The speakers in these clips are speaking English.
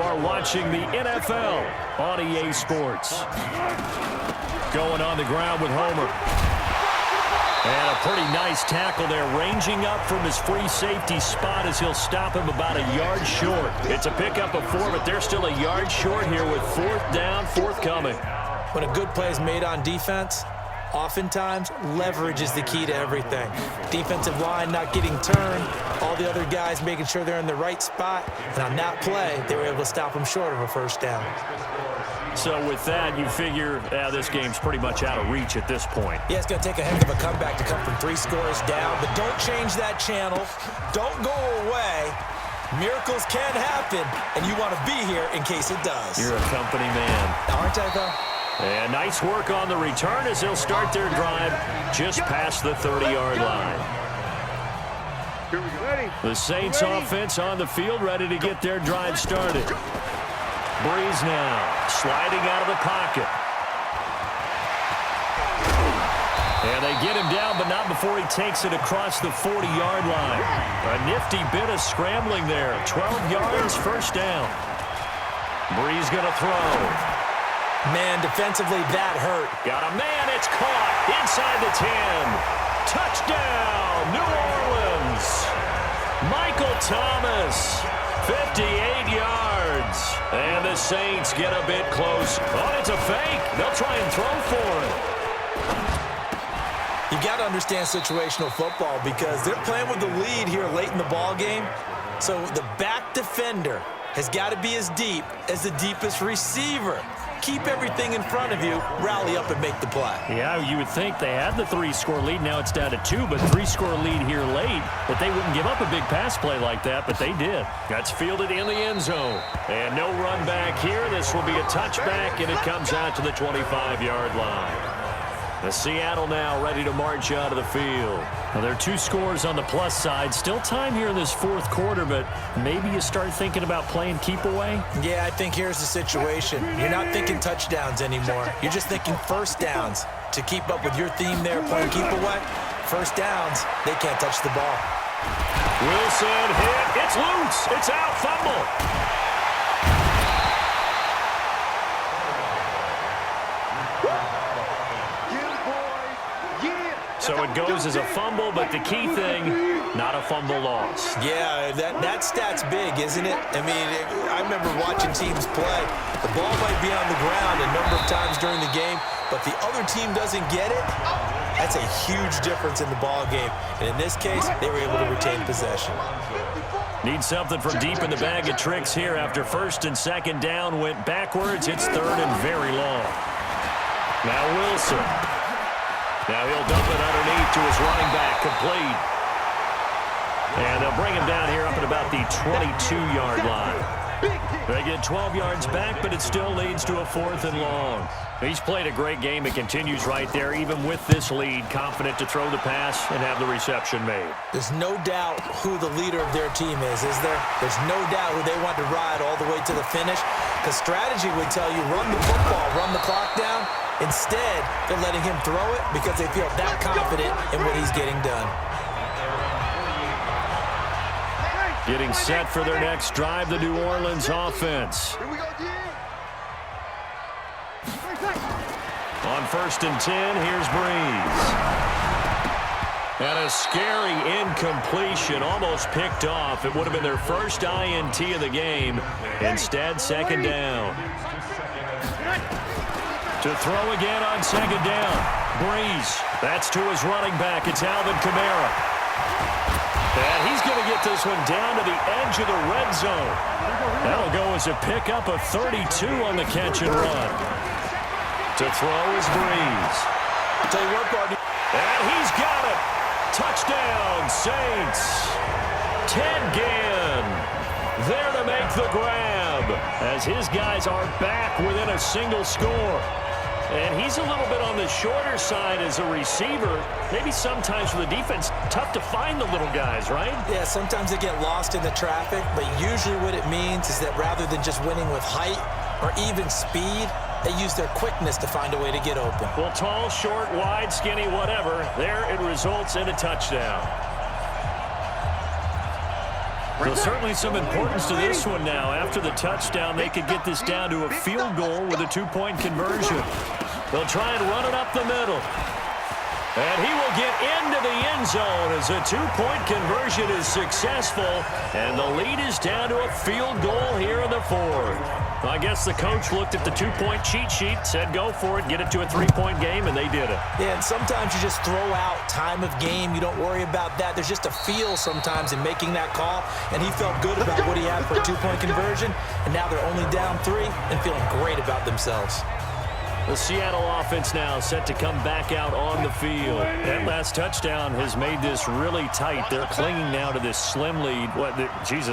are watching the NFL on EA Sports. Going on the ground with Homer. And a pretty nice tackle there, ranging up from his free safety spot as he'll stop him about a yard short. It's a pickup of 4, but they're still a yard short here with 4th down, forthcoming. When a good play is made on defense, oftentimes leverage is the key to everything. Defensive line not getting turned, all the other guys making sure they're in the right spot. And on that play, they were able to stop him short of a 1st down. So with that, you figure this game's pretty much out of reach at this point. Yeah, it's going to take a heck of a comeback to come from 3 scores down, but don't change that channel. Don't go away. Miracles can happen, and you want to be here in case it does. You're a company man. Aren't I, though? And nice work on the return as they'll start their drive just past the 30-yard line. The Saints offense on the field, ready to get their drive started. Breeze now, sliding out of the pocket. And they get him down, but not before he takes it across the 40-yard line. A nifty bit of scrambling there. 12 yards, 1st down. Breeze going to throw. Man, defensively, that hurt. Got a man, it's caught inside the 10. Touchdown, New Orleans. Michael Thomas, 58 yards. And the Saints get a bit close. Oh, it's a fake. They'll try and throw for it. You got to understand situational football because they're playing with the lead here late in the ball game. So the back defender has got to be as deep as the deepest receiver. Keep everything in front of you, rally up and make the play. Yeah, you would think they had the 3-score lead. Now it's down to 2, but 3-score lead here late. But they wouldn't give up a big pass play like that, but they did. That's fielded in the end zone. And no run back here. This will be a touchback, and it comes out to the 25-yard line. The Seattle now ready to march out of the field. Now, there are 2 scores on the plus side. Still time here in this 4th quarter, but maybe you start thinking about playing keep away? Yeah, I think here's the situation. You're not thinking touchdowns anymore. You're just thinking 1st downs. To keep up with your theme there, playing keep away, 1st downs, they can't touch the ball. Wilson hit. It's loose. It's out. Fumble. So it goes as a fumble, but the key thing, not a fumble loss. Yeah, that stat's big, isn't it? I mean, I remember watching teams play. The ball might be on the ground a number of times during the game, but the other team doesn't get it. That's a huge difference in the ball game. And in this case, they were able to retain possession. Need something from deep in the bag of tricks here after 1st and 2nd down went backwards. It's 3rd and very long. Now Wilson. Now he'll dump it underneath to his running back, complete. And they'll bring him down here up at about the 22-yard line. They get 12 yards back, but it still leads to a 4th and long. He's played a great game. It continues right there, even with this lead, confident to throw the pass and have the reception made. There's no doubt who the leader of their team is there? There's no doubt who they want to ride all the way to the finish. Because strategy would tell you, run the football, run the clock down. Instead, they're letting him throw it because they feel that confident in what he's getting done. Getting set for their next drive, the New Orleans offense. On 1st and 10, here's Breeze. And a scary incompletion, almost picked off. It would have been their first INT of the game. Instead, 2nd down. To throw again on 2nd down. Breeze. That's to his running back. It's Alvin Kamara. And he's going to get this one down to the edge of the red zone. That'll go as a pickup of 32 on the catch and run. To throw is Breeze. I'll tell you what, partner. And he's got it. Touchdown, Saints. Ted Ginn there to make the grab as his guys are back within a single score. And he's a little bit on the shorter side as a receiver. Maybe sometimes for the defense, tough to find the little guys, right? Yeah, sometimes they get lost in the traffic, but usually what it means is that rather than just winning with height or even speed, they use their quickness to find a way to get open. Well, tall, short, wide, skinny, whatever, there it results in a touchdown. So certainly some importance to this one now. After the touchdown, they could get this down to a field goal with a 2-point conversion. They'll try and run it up the middle. And he will get into the end zone as a 2-point conversion is successful. And the lead is down to a field goal here in the fourth. I guess the coach looked at the 2-point cheat sheet, said go for it, get it to a 3-point game, and they did it. Yeah, and sometimes you just throw out time of game. You don't worry about that. There's just a feel sometimes in making that call, and he felt good about what he had for a 2-point conversion, and now they're only down 3 and feeling great about themselves. The Seattle offense now set to come back out on the field. That last touchdown has made this really tight. They're clinging now to this slim lead.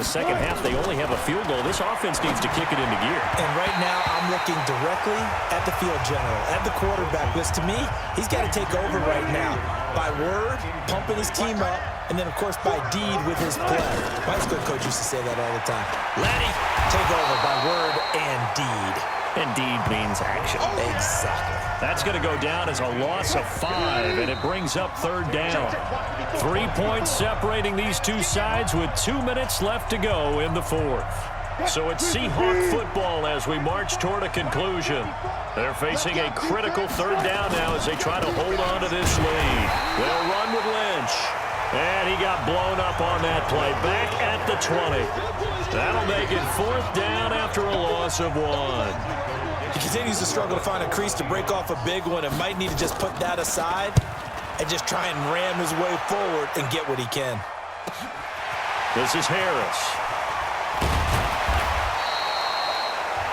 Second half, they only have a field goal. This offense needs to kick it into gear. And right now, I'm looking directly at the field general, at the quarterback, because to me, he's got to take over right now. By word, pumping his team up, and then, of course, by deed with his play. My school coach used to say that all the time. Laddie, take over by word and deed. And deed means action. Exactly. That's going to go down as a loss of 5, and it brings up third down. 3 points separating these two sides with 2 minutes left to go in the fourth. So it's Seahawk football as we march toward a conclusion. They're facing a critical third down now as they try to hold on to this lead. They'll run with Lynch. And he got blown up on that play. Back at the 20. That'll make it fourth down after a loss of 1. He continues to struggle to find a crease to break off a big one and might need to just put that aside and just try and ram his way forward and get what he can. This is Harris.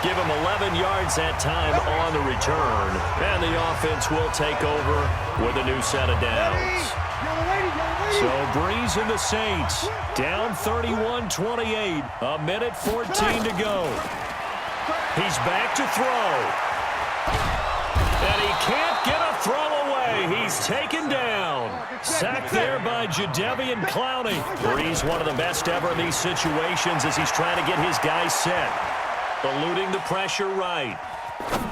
Give him 11 yards that time on the return. And the offense will take over with a new set of downs. So Breeze and the Saints down 31-28. A minute 14 to go. He's back to throw. And he can't get a throw away. He's taken down. Sacked there by Jadeveon Clowney. Breeze, one of the best ever in these situations as he's trying to get his guys set. Eluding the pressure right.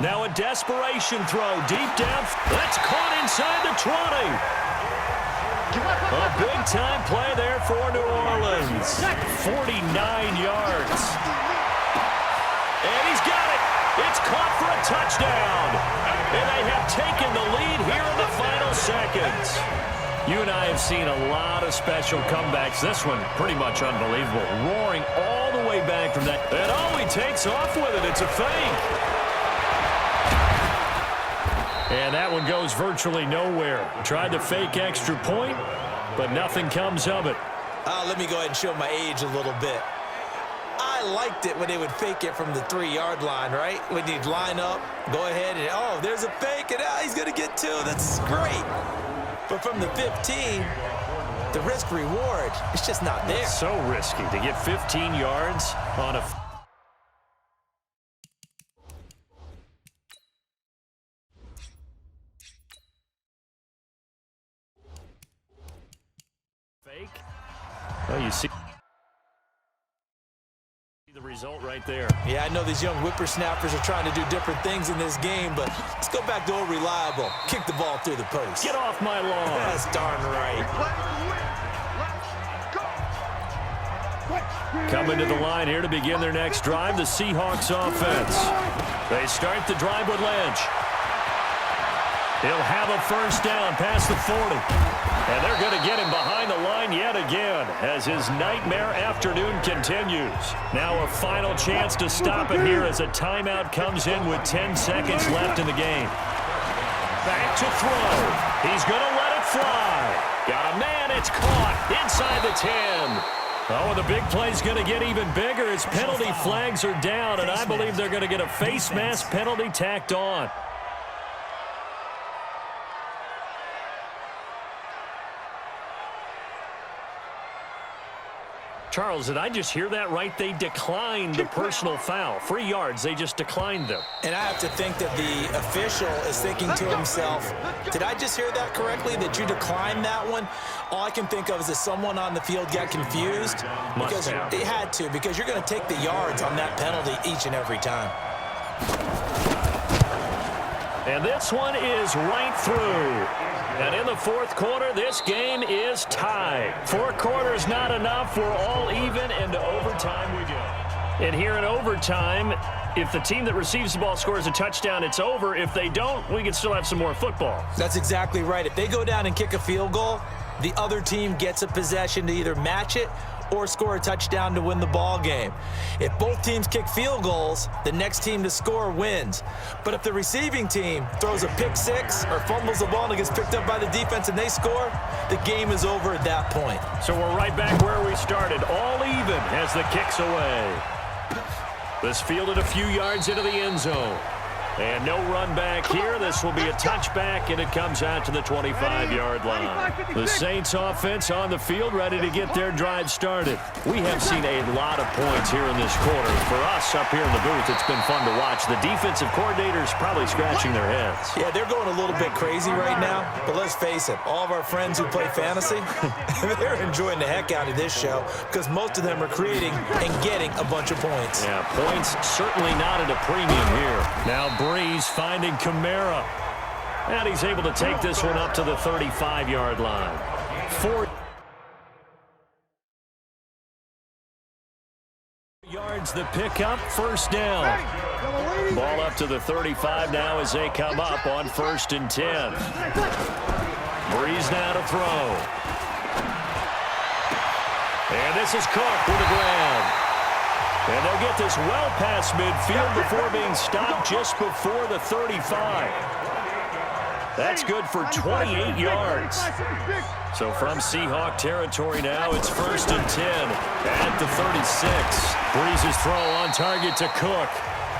Now a desperation throw deep down. That's caught inside the 20. A big-time play there for New Orleans. 49 yards. And he's got it. It's caught for a touchdown. And they have taken the lead here in the final seconds. You and I have seen a lot of special comebacks. This one, pretty much unbelievable. Roaring all the way back from that. And oh, he takes off with it. It's a fake. And that one goes virtually nowhere. Tried to fake extra point, but nothing comes of it. Let me go ahead and show my age a little bit. I liked it when they would fake it from the 3-yard line, right? When you'd line up, go ahead and, oh, there's a fake, and he's going to get 2. That's great. But from the 15, the risk-reward, it's just not there. It's so risky to get 15 yards on a fake. Well, you see the result right there. Yeah, I know these young whippersnappers are trying to do different things in this game, but let's go back to old reliable. Kick the ball through the post. Get off my lawn. That's darn right. Coming to the line here to begin their next drive, the Seahawks offense. They start the drive with Lynch. He'll have a first down past the 40. And they're going to get him behind the line yet again as his nightmare afternoon continues. Now a final chance to stop it here as a timeout comes in with 10 seconds left in the game. Back to throw. He's going to let it fly. Got a man. It's caught inside the 10. Oh, and the big play's going to get even bigger as penalty flags are down, and I believe they're going to get a face mask penalty tacked on. Charles, did I just hear that right? They declined the personal foul. 3 yards, they just declined them. And I have to think that the official is thinking to himself, did I just hear that correctly, that you declined that one? All I can think of is that someone on the field got confused. Because they had to, because you're going to take the yards on that penalty each and every time. And this one is right through. And in the fourth quarter, this game is tied. 4 quarters not enough. We're all even, and to overtime we go. And here in overtime, if the team that receives the ball scores a touchdown, it's over. If they don't, we can still have some more football. That's exactly right. If they go down and kick a field goal, the other team gets a possession to either match it or score a touchdown to win the ball game. If both teams kick field goals, the next team to score wins. But if the receiving team throws a pick six or fumbles the ball and it gets picked up by the defense and they score, the game is over at that point. So we're right back where we started, all even as the kick's away. This fielded a few yards into the end zone. And no run back here. This will be a touchback, and it comes out to the 25-yard line. The Saints offense on the field, ready to get their drive started. We have seen a lot of points here in this quarter. For us up here in the booth, it's been fun to watch. The defensive coordinators probably scratching their heads. Yeah, they're going a little bit crazy right now, but let's face it, all of our friends who play fantasy, they're enjoying the heck out of this show because most of them are creating and getting a bunch of points. Yeah, points certainly not at a premium here. Now Breeze finding Kamara. And he's able to take this one up to the 35-yard line. 4 yards the pickup, first down. Ball up to the 35 now as they come up on 1st and 10. Breeze now to throw. And this is Cook with the grab. And they'll get this well past midfield before being stopped just before the 35. That's good for 28 yards. So from Seahawk territory now, it's 1st and 10 at the 36. Breeze's throw on target to Cook.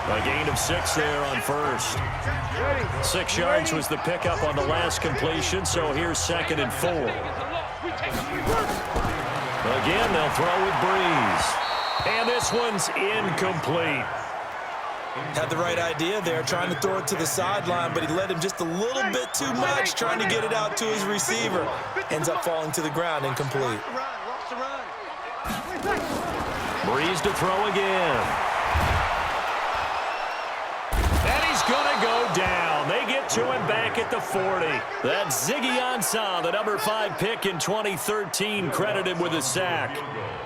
A gain of 6 there on 1st. 6 yards was the pickup on the last completion, so here's 2nd and 4. Again, they'll throw with Breeze. And this one's incomplete. Had the right idea there, trying to throw it to the sideline, but he led him just a little bit too much, trying to get it out to his receiver. Ends up falling to the ground, incomplete. Breeze to throw again. And he's going to go down. They get to him back at the 40. That's Ziggy Ansah, the number 5 pick in 2013, credited with a sack.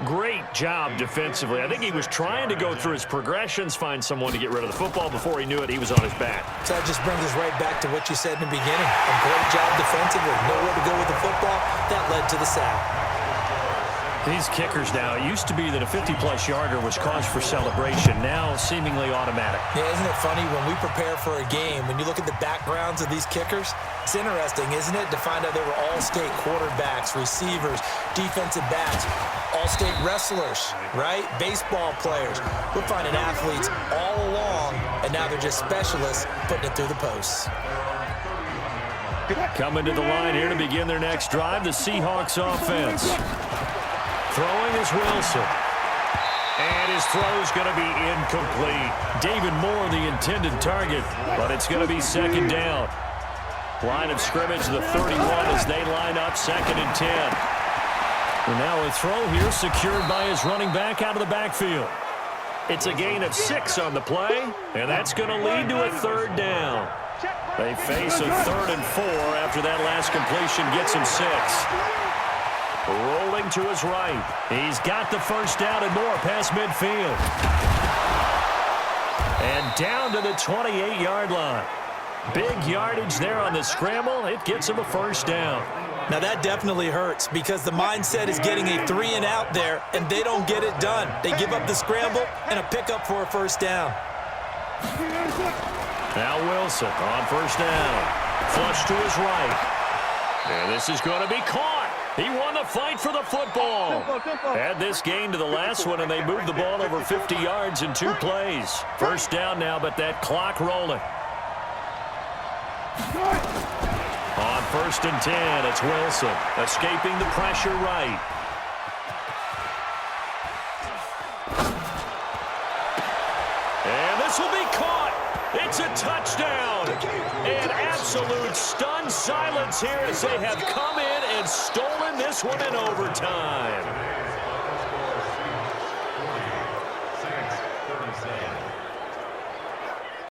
Great job defensively. I think he was trying to go through his progressions, find someone to get rid of the football. Before he knew it, he was on his back. So that just brings us right back to what you said in the beginning. A great job defensively. Nowhere to go with the football. That led to the sack. These kickers now, it used to be that a 50-plus yarder was cause for celebration. Now, seemingly automatic. Yeah, isn't it funny when we prepare for a game, when you look at the backgrounds of these kickers, it's interesting, isn't it, to find out they were all-state quarterbacks, receivers, defensive backs, all-state wrestlers, right? Baseball players. We're finding athletes all along, and now they're just specialists putting it through the posts. Coming to the line here to begin their next drive, the Seahawks offense. Throwing is Wilson. And his throw's going to be incomplete. David Moore, the intended target, but it's going to be 2nd down. Line of scrimmage, the 31 as they line up, 2nd and 10. And now a throw here secured by his running back out of the backfield. It's a gain of 6 on the play, and that's going to lead to a 3rd down. They face a 3rd and 4 after that last completion gets him 6. Rolling to his right. He's got the 1st down and more past midfield. And down to the 28-yard line. Big yardage there on the scramble. It gets him a 1st down. Now that definitely hurts because the mindset is getting a 3 and out there, and they don't get it done. They give up the scramble and a pickup for a 1st down. Now Wilson on 1st down. Flush to his right. And this is going to be caught. He won the fight for the football. Add this gain to the last one, and they moved the ball over 50 yards in 2 plays. 1st down now, but that clock rolling. On 1st and 10, it's Wilson escaping the pressure right. And this will be caught. It's a touchdown. An absolute stunned silence here as they have come in and stolen this one in overtime.